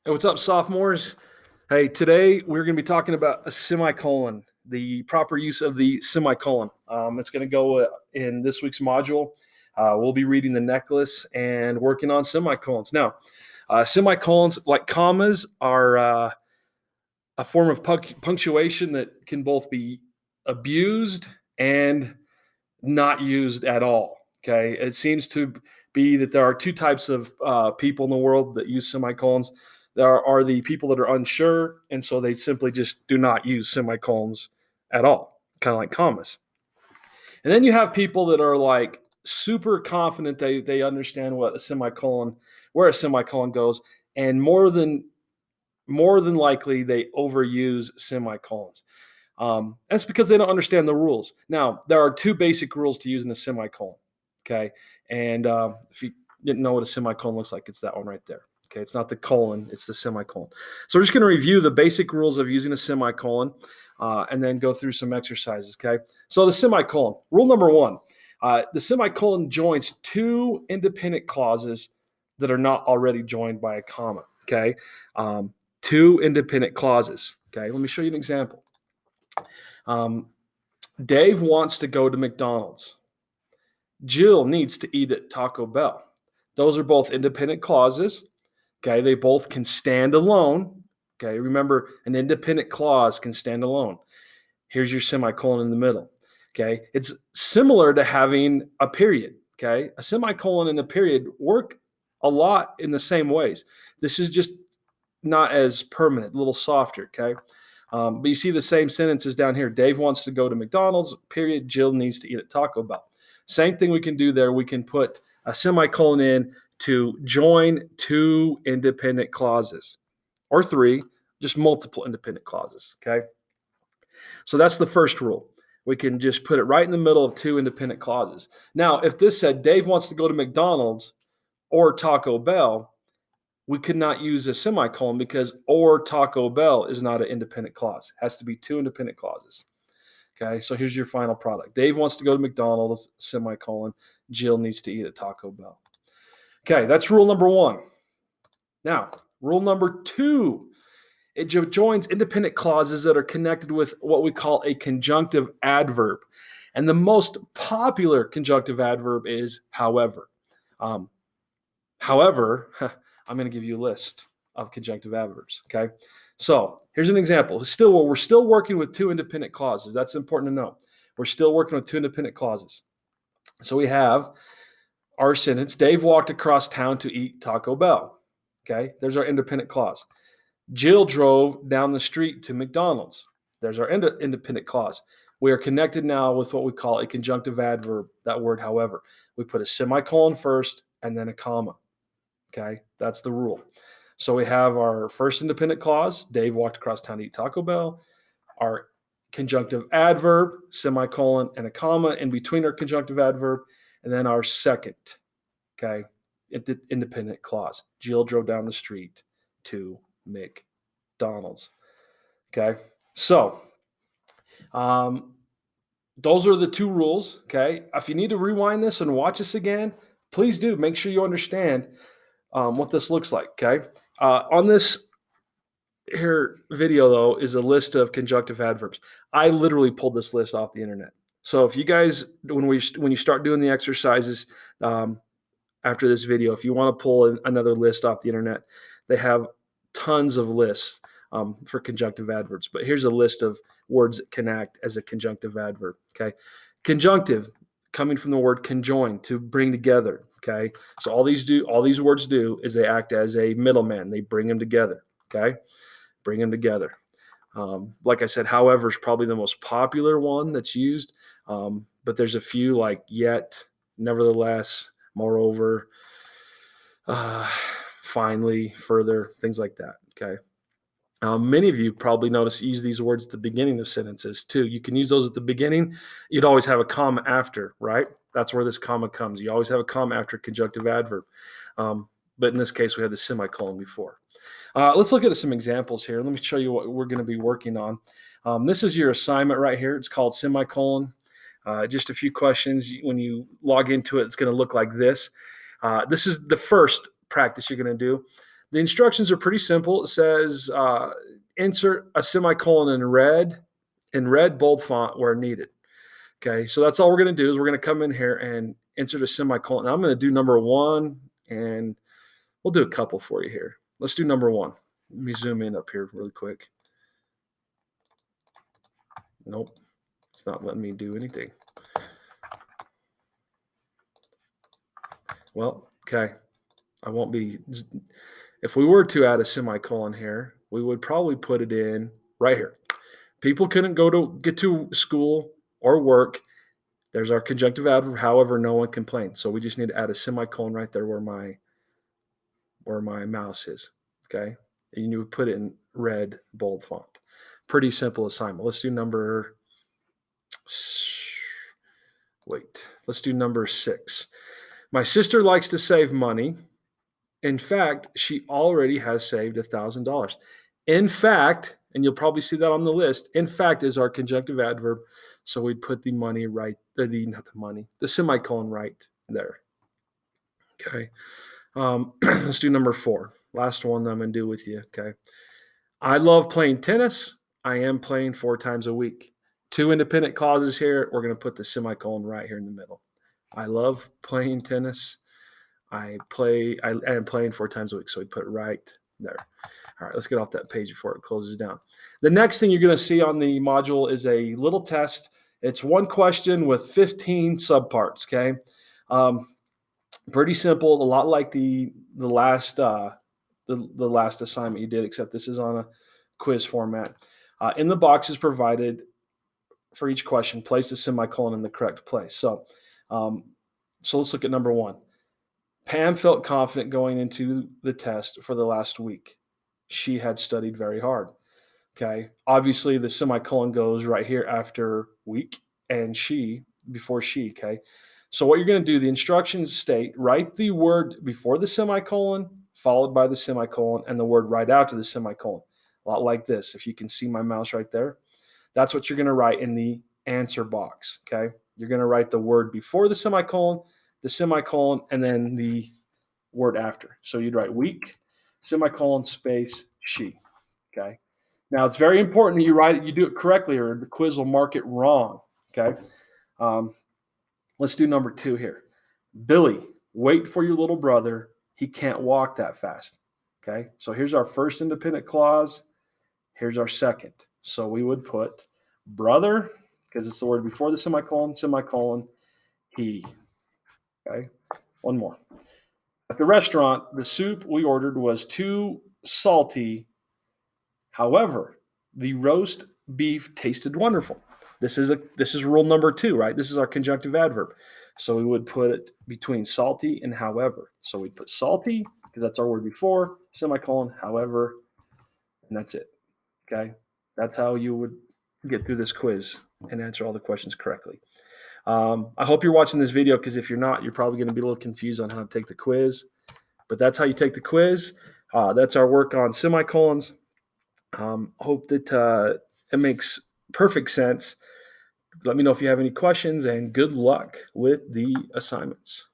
Hey, what's up, sophomores? Hey, today we're going to be talking about a semicolon, the proper use of the semicolon. It's going to go in this week's module. We'll be reading the necklace and working on semicolons. Now, semicolons, like commas, are a form of punctuation that can both be abused and not used at all. Okay, it seems to be that there are two types of people in the world that use semicolons. There are the people that are unsure, and so they simply just do not use semicolons at all, kind of like commas. And then you have people that are like super confident they understand what a semicolon, where a semicolon goes, and more than likely they overuse semicolons. That's because they don't understand the rules. Now, there are two basic rules to using a semicolon. Okay. And if you didn't know what a semicolon looks like, it's that one right there. Okay. It's not the colon, it's the semicolon. So we're just going to review the basic rules of using a semicolon and then go through some exercises. Okay. So the semicolon, rule number one, the semicolon joins two independent clauses that are not already joined by a comma. Okay. Two independent clauses. Okay. Let me show you an example. Dave wants to go to McDonald's. Jill needs to eat at Taco Bell. Those are both independent clauses. Okay, they both can stand alone. Okay, remember, an independent clause can stand alone. Here's your semicolon in the middle. Okay, it's similar to having a period. Okay, a semicolon and a period work a lot in the same ways. This is just not as permanent, a little softer. Okay, but you see the same sentences down here. Dave wants to go to McDonald's, period. Jill needs to eat at Taco Bell. Same thing we can do there. We can put a semicolon in to join two independent clauses or three, just multiple independent clauses. Okay. So that's the first rule. We can just put it right in the middle of two independent clauses. Now, if this said Dave wants to go to McDonald's or Taco Bell, we could not use a semicolon because or Taco Bell is not an independent clause. It has to be two independent clauses. Okay, so here's your final product. Dave wants to go to McDonald's, semicolon. Jill needs to eat at Taco Bell. Okay, that's rule number one. Now, rule number two, it joins independent clauses that are connected with what we call a conjunctive adverb. And the most popular conjunctive adverb is however. However, I'm going to give you a list of conjunctive adverbs. Okay. So here's an example. We're still working with two independent clauses. That's important to know. We're still working with two independent clauses. So we have our sentence, Dave walked across town to eat Taco Bell. Okay. There's our independent clause. Jill drove down the street to McDonald's. There's our independent clause. We are connected now with what we call a conjunctive adverb, that word, however. We put a semicolon first and then a comma. Okay, that's the rule. So we have our first independent clause, Dave walked across town to eat Taco Bell. Our conjunctive adverb, semicolon, and a comma in between our conjunctive adverb. And then our second, okay, independent clause. Jill drove down the street to McDonald's. Okay, so those are the two rules. Okay, if you need to rewind this and watch this again, please do. Make sure you understand what this looks like. Okay, on this here video though is a list of conjunctive adverbs. I literally pulled this list off the internet. So if you guys, when you start doing the exercises after this video, if you want to pull another list off the internet, they have tons of lists for conjunctive adverbs. But here's a list of words that can act as a conjunctive adverb. Okay, conjunctive, coming from the word conjoin, to bring together. Okay, so all these words do is they act as a middleman. They bring them together. Okay, bring them together. Like I said, however is probably the most popular one that's used, but there's a few like yet, nevertheless, moreover, finally, further, things like that. Okay. Many of you probably use these words at the beginning of sentences too. You can use those at the beginning. You'd always have a comma after, right? That's where this comma comes. You always have a comma after conjunctive adverb. But in this case, we had the semicolon before. Let's look at some examples here. Let me show you what we're going to be working on. This is your assignment right here. It's called Semicolon. Just a few questions. When you log into it, it's going to look like this. This is the first practice you're going to do. The instructions are pretty simple. It says insert a semicolon in red bold font where needed. Okay, so that's all we're going to do is we're going to come in here and insert a semicolon. Now I'm going to do number 1, and we'll do a couple for you here. Let's do number 1. Let me zoom in up here really quick. Nope, it's not letting me do anything. Well, okay, I won't be. If we were to add a semicolon here, we would probably put it in right here. People couldn't get to school or work. There's our conjunctive adverb. However, no one complained. So we just need to add a semicolon right there where my mouse is. Okay, and you would put it in red bold font. Pretty simple assignment. Let's do number. Let's do number 6. My sister likes to save money. In fact, she already has saved $1,000. In fact, and you'll probably see that on the list, in fact is our conjunctive adverb. So we'd put the semicolon right there. Okay. Let's do number 4. Last one that I'm going to do with you. Okay. I love playing tennis. I am playing 4 times a week. 2 independent clauses here. We're going to put the semicolon right here in the middle. I love playing tennis. I am playing 4 times a week. So we put it right there. All right, let's get off that page before it closes down. The next thing you're going to see on the module is a little test. It's 1 question with 15 subparts, okay? Pretty simple, a lot like the last assignment you did, except this is on a quiz format. In the boxes provided for each question, place the semicolon in the correct place. So let's look at number 1. Pam felt confident going into the test for the last week. She had studied very hard. Okay. Obviously, the semicolon goes right here after week and she before she. Okay. So what you're going to do, the instructions state write the word before the semicolon, followed by the semicolon, and the word right after the semicolon. A lot like this. If you can see my mouse right there, that's what you're going to write in the answer box. Okay. You're going to write the word before the semicolon, and then the word after. So you'd write week, semicolon, space, she. Okay. Now it's very important that you do it correctly, or the quiz will mark it wrong. Okay. Let's do number 2 here. Billy, wait for your little brother. He can't walk that fast. Okay. So here's our first independent clause. Here's our second. So we would put brother, because it's the word before the semicolon, he. Okay. One more. At the restaurant, the soup we ordered was too salty. However, the roast beef tasted wonderful. This is rule number 2, right? This is our conjunctive adverb. So we would put it between salty and however. So we put salty because that's our word before, semicolon, however, and that's it. Okay? That's how you would get through this quiz and answer all the questions correctly. I hope you're watching this video, because if you're not, you're probably going to be a little confused on how to take the quiz. But that's how you take the quiz. That's our work on semicolons. Hope that it makes perfect sense. Let me know if you have any questions, and good luck with the assignments.